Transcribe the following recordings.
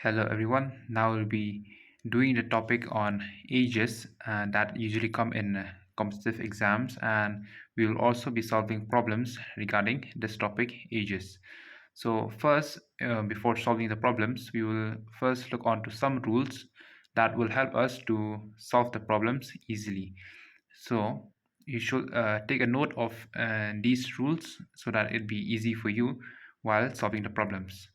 Hello everyone. Now we'll be doing the topic on ages that usually come in competitive exams, and we will also be solving problems regarding this topic, ages. So first, before solving the problems, we will first look onto some rules that will help us to solve the problems easily. So you should take a note of these rules so that it'll be easy for you while solving the problems.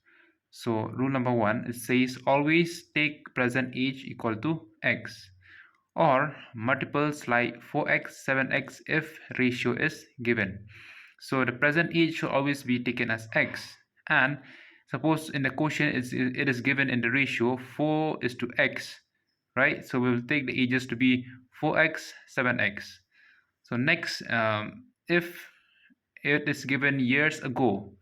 So rule number one, it says always take present age equal to x, or multiples like 4x, 7x if ratio is given. So the present age should always be taken as x, and suppose in the question it is given in the ratio 4 is to x, right? So we will take the ages to be 4x, 7x. So next, if it is given years ago,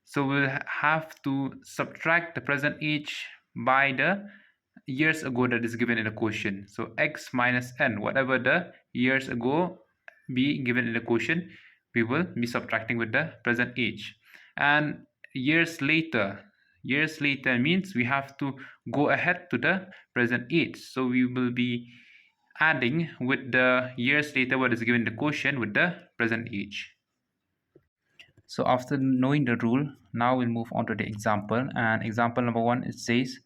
so we'll have to subtract the present age by the years ago that is given in the question. So x minus n, whatever the years ago be given in the question, we will be subtracting with the present age. And years later means we have to go ahead to the present age. So we will be adding with the years later what is given in the question with the present age. So after knowing the rule, now we'll move on to the example. And example number one, it says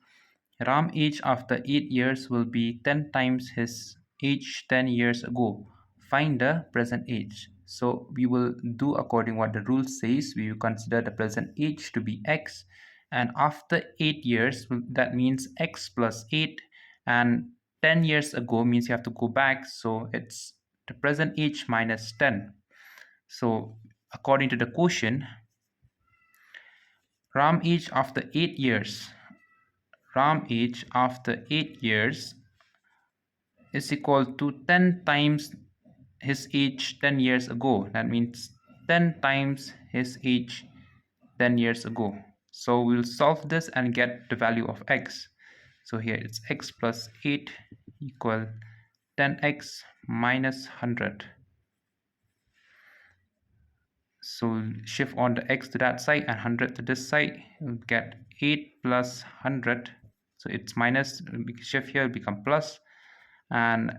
Ram age after 8 years will be 10 times his age 10 years ago. Find the present age. So we will do according what the rule says. We will consider the present age to be x, and after 8 years that means x plus 8, and 10 years ago means you have to go back, so it's the present age minus 10. So according to the question, Ram age after 8 years. Ram age after 8 years is equal to 10 times his age 10 years ago. That means 10 times his age 10 years ago. So we'll solve this and get the value of x. So here it's x plus 8 equal 10x minus 100. So we'll shift on the x to that side and 100 to this side. We'll get 8 plus 100. So it's minus, shift here will become plus, and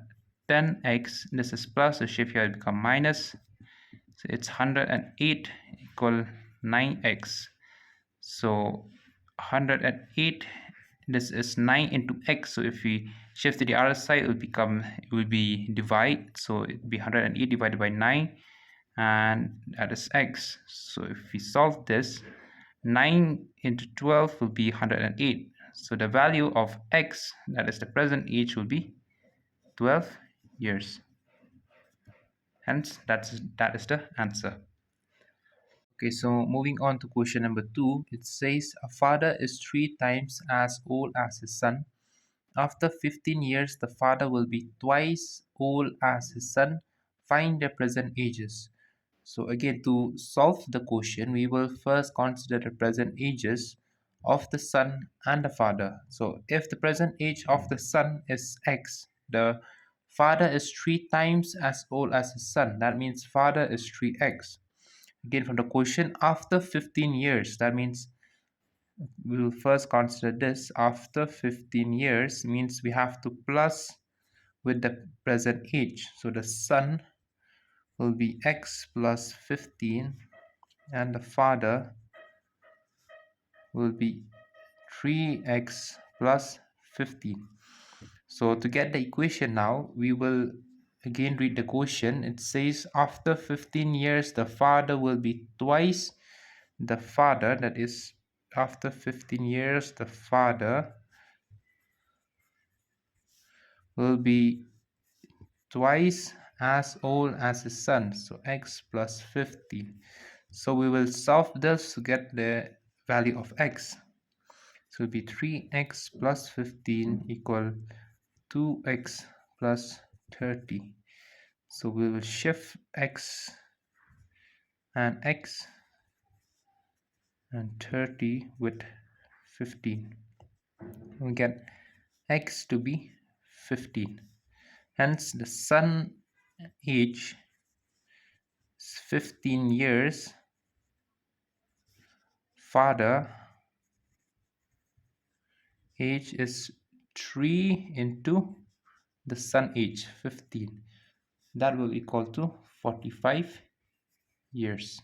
10x, this is plus, so shift here will become minus. So it's 108 equal 9x. So 108, this is 9 into x. So if we shift to the other side, it will be divide. So it will be 108 divided by 9, and that is x. So if we solve this, 9 into 12 will be 108. So the value of x, that is the present age, will be 12 years. Hence, that is the answer. Okay, so moving on to question number 2, it says a father is 3 times as old as his son. After 15 years, the father will be twice old as his son. Find their present ages. So again, to solve the question, we will first consider the present ages of the son and the father. So if the present age of the son is x, the father is 3 times as old as his son. That means father is 3x. Again, from the question, after 15 years, that means we will first consider this. After 15 years means we have to plus with the present age. So the son will be x plus 15, and the father will be 3x plus 15. So to get the equation now, we will again read the question. It says after 15 years, the father will be twice the father. That is, after 15 years, the father will be twice as old as his son. So x plus 15. So we will solve this to get the value of x. So it will be 3x plus 15 equal 2x plus 30. So we will shift x and 30 with 15. We get x to be 15. Hence the son age is 15 years. Father age is 3 into the son age 15. That will equal to 45 years.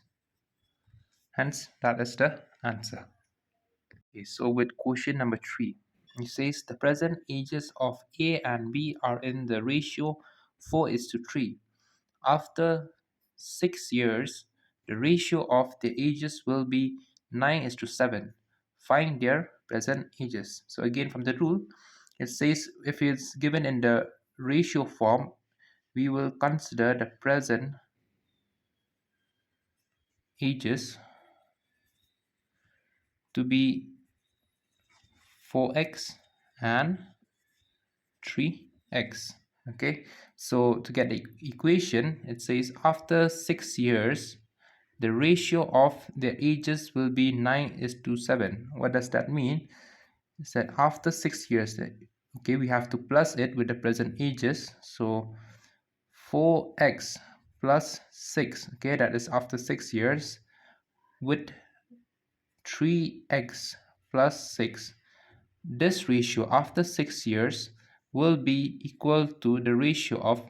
Hence, that is the answer. Okay, so with question number 3, it says the present ages of A and B are in the ratio 4:3. After 6 years, the ratio of the ages will be 9:7. Find their present ages. So again, from the rule, it says if it's given in the ratio form, we will consider the present ages to be 4x and 3x. Okay, so to get the equation, it says after 6 years, the ratio of the ages will be 9:7. What does that mean? It's that after 6 years, okay, we have to plus it with the present ages. So 4x plus 6, okay, that is after 6 years, with 3x plus 6. This ratio after 6 years will be equal to the ratio of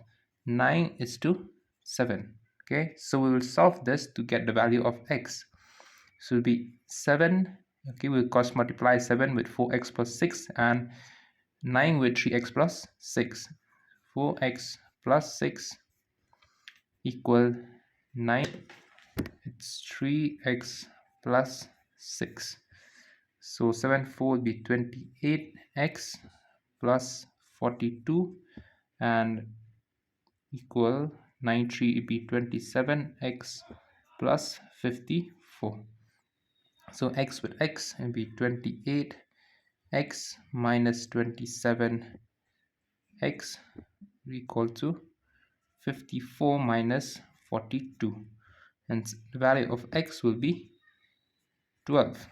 9:7. Okay, so we will solve this to get the value of x. So it will be 7. Okay, we'll cross multiply 7 with 4x plus 6 and 9 with 3x plus 6. 4x plus 6 equal 9. It's 3x plus 6. So 7 4 will be 28x plus 42 and equal 9 3 will be 27x plus 54. So x with x will be 28x minus 27x equal to 54 minus 42, and the value of x will be 12.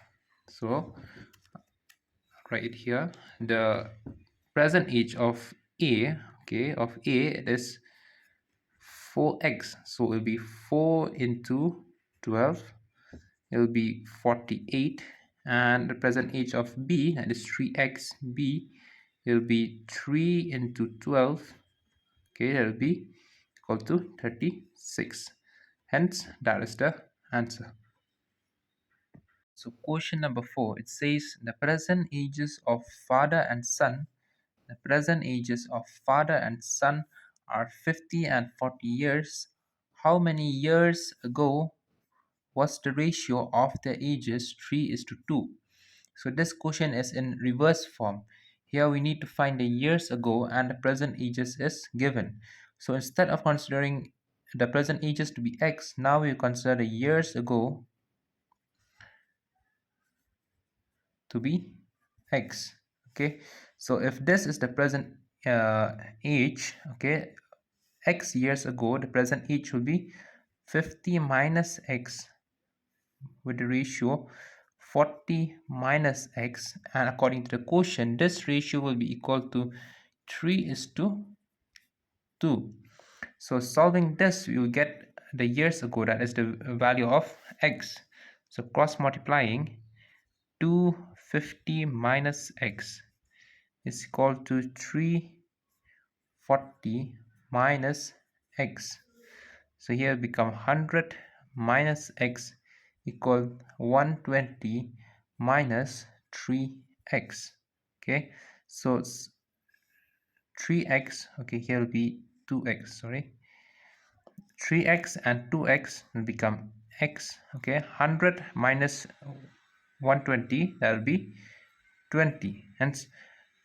So right here, the present age of A, okay, of A, it is 4x. So it will be 4 into 12. It will be 48. And the present age of B, that is 3x, B, it will be 3 into 12. Okay, that will be equal to 36. Hence, that is the answer. So question number 4, it says the present ages of father and son. The present ages of father and son are 50 and 40 years. How many years ago was the ratio of the ages 3:2? So this question is in reverse form. Here we need to find the years ago and the present ages is given. So instead of considering the present ages to be x, now we consider the years ago to be x. Okay, so if this is the present age, okay, x years ago, the present age will be 50 minus x with the ratio 40 minus x, and according to the quotient, this ratio will be equal to 3:2. So solving this, we will get the years ago, that is the value of x. So cross multiplying 250 minus x is equal to 340 minus x. So here become 100 minus x equal 120 minus 3x. Okay, so 3x, okay, here will be 2x, sorry, 3x and 2x will become x. Okay, 100 minus 120, that will be 20. Hence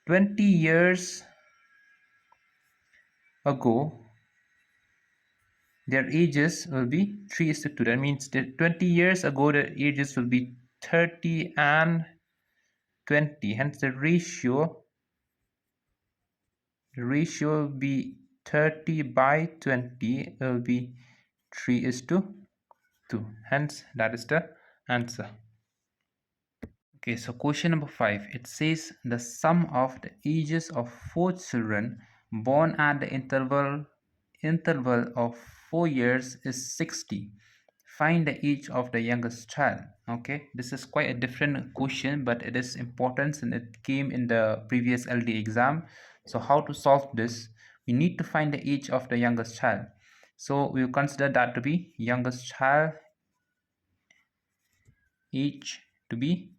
20 years ago their ages will be 3:2. That means that 20 years ago the ages will be 30 and 20. Hence the ratio will be 30 by 20 will be 3:2. Hence that is the answer. Okay, so question number 5, it says the sum of the ages of 4 children born at the interval of 4 years is 60. find the age of the youngest child. Okay, this is quite a different question, but it is important and it came in the previous LD exam. So how to solve this? We need to find the age of the youngest child. So we will consider that to be youngest child age to be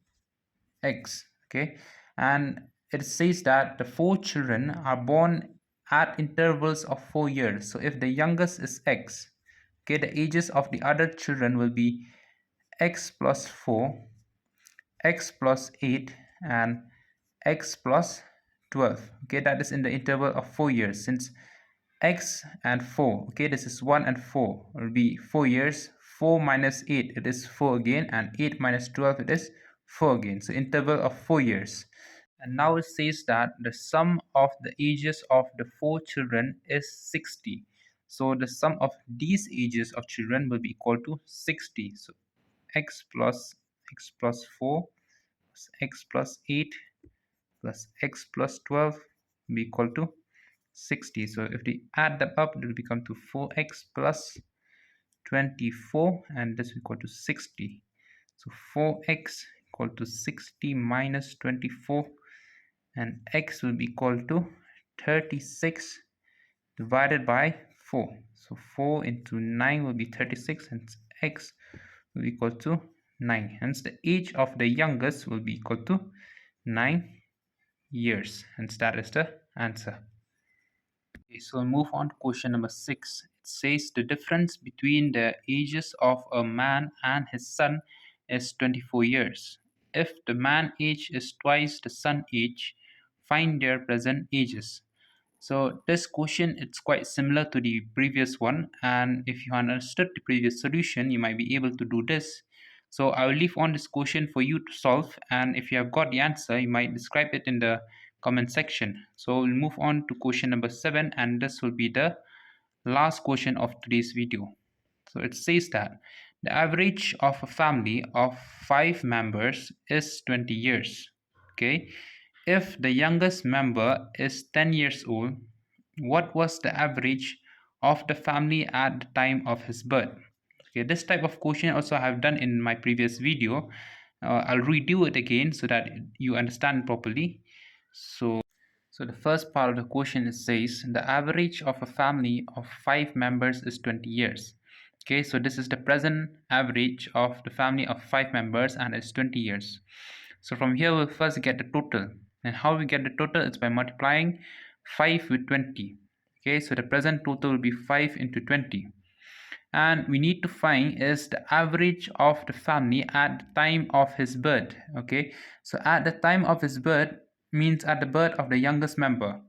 x. Okay, and it says that the four children are born at intervals of 4 years. So if the youngest is x, okay, the ages of the other children will be x plus 4, x plus 8, and x plus 12. Okay, that is in the interval of 4 years. Since x and 4, okay, this is 1 and 4, will be 4 years. 4 minus 8, it is 4 again, and 8 minus 12, it is 4 again. So interval of 4 years. And now it says that the sum of the ages of the four children is 60. So the sum of these ages of children will be equal to 60. So x plus 4 plus x plus 8 plus x plus 12 will be equal to 60. So if we add them up, it will become to 4x plus 24, and this will equal to 60. So 4x equal to 60 minus 24, and x will be equal to 36 divided by 4. So 4 into 9 will be 36, and x will be equal to 9. Hence the age of the youngest will be equal to 9 years. Hence that is the answer. Okay, so move on to question number 6. It says the difference between the ages of a man and his son is 24 years. If the man age is twice the son age, find their present ages. So this question, it's quite similar to the previous one, and if you understood the previous solution, you might be able to do this. So I will leave on this question for you to solve, and if you have got the answer, you might describe it in the comment section. So we'll move on to question number 7, and this will be the last question of today's video. So it says that the average of a family of 5 members is 20 years. Okay, if the youngest member is 10 years old, what was the average of the family at the time of his birth? Okay, this type of question also I have done in my previous video. I'll redo it again so that you understand properly. So the first part of the question says the average of a family of 5 members is 20 years. Okay, so this is the present average of the family of 5 members and it's 20 years. So from here we'll first get the total. And how we get the total is by multiplying 5 with 20. Okay, so the present total will be 5 into 20. And we need to find is the average of the family at the time of his birth. Okay, so at the time of his birth means at the birth of the youngest member.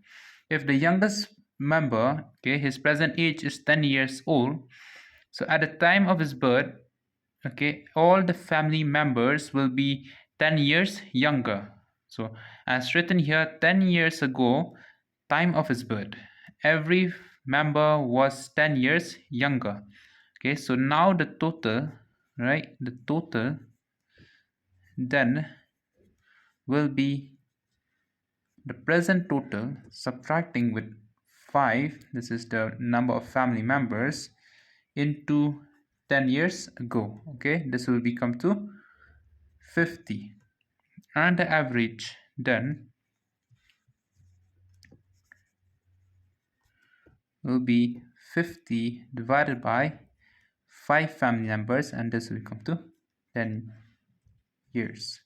If the youngest member, okay, his present age is 10 years old, so at the time of his birth, okay, all the family members will be 10 years younger. So as written here, 10 years ago, time of his birth, every member was 10 years younger. Okay, so now the total, right, the total then will be the present total subtracting with 5, this is the number of family members, into 10 years ago. Okay, this will become to 50, and the average then will be 50 divided by 5 family members, and this will come to 10 years.